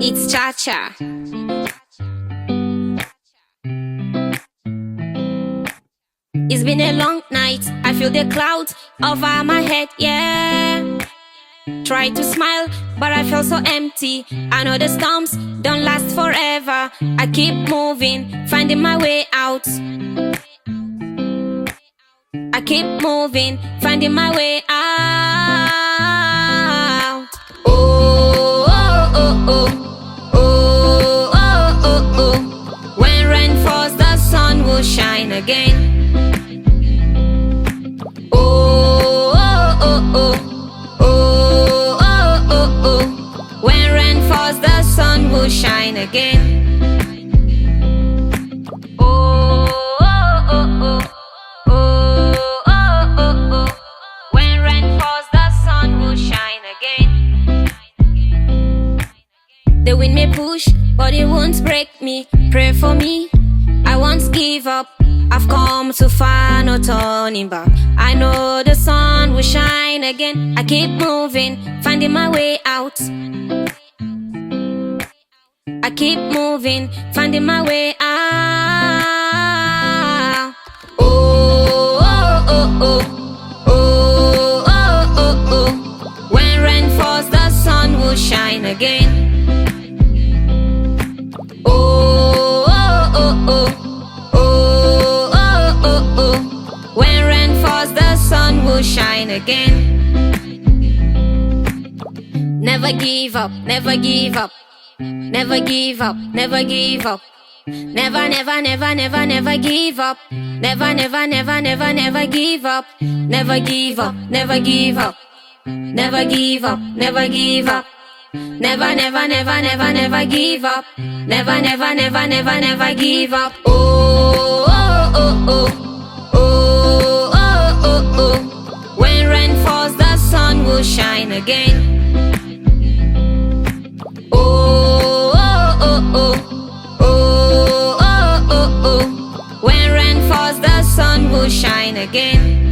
It's Chacha. It's been a long night, I feel the clouds over my head, yeah. Try to smile, but I feel so empty. I know the storms don't last forever. I keep moving, finding my way out. I keep moving, finding my way out. Oh, oh, oh, oh. Oh, oh, oh, oh. When rain falls, the sun will shine again. Oh, oh, oh, oh. Oh, oh, oh, oh. When rain falls, the sun will shine again. Oh, oh, oh, oh. Oh, oh, oh, oh. When rain falls, the sun will shine again. The wind may push, but it won't break me. Pray for me, I won't give up. I've come too far, no turning back. I know the sun will shine again. I keep moving, finding my way out. I keep moving, finding my way out. Oh, oh, oh, oh. Oh, oh, oh, oh. When rain falls, the sun will shine again. Oh, oh, oh, oh. Oh, oh, oh, oh. When rain falls, the sun will shine again. Never give up, never give up. Never give up, never give up. Never, never, never, never, never give up. Never, never, never, never, never give up. Never give up, never give up. Never give up, never give up. Never, never, never, never, never give up. Never, never, never, never, never give up. Oh, oh, oh, oh. Oh, oh, oh, oh. When rain falls, the sun will shine again. Oh, oh, oh, oh. Oh, oh, oh, oh. When rain falls, the sun will shine again.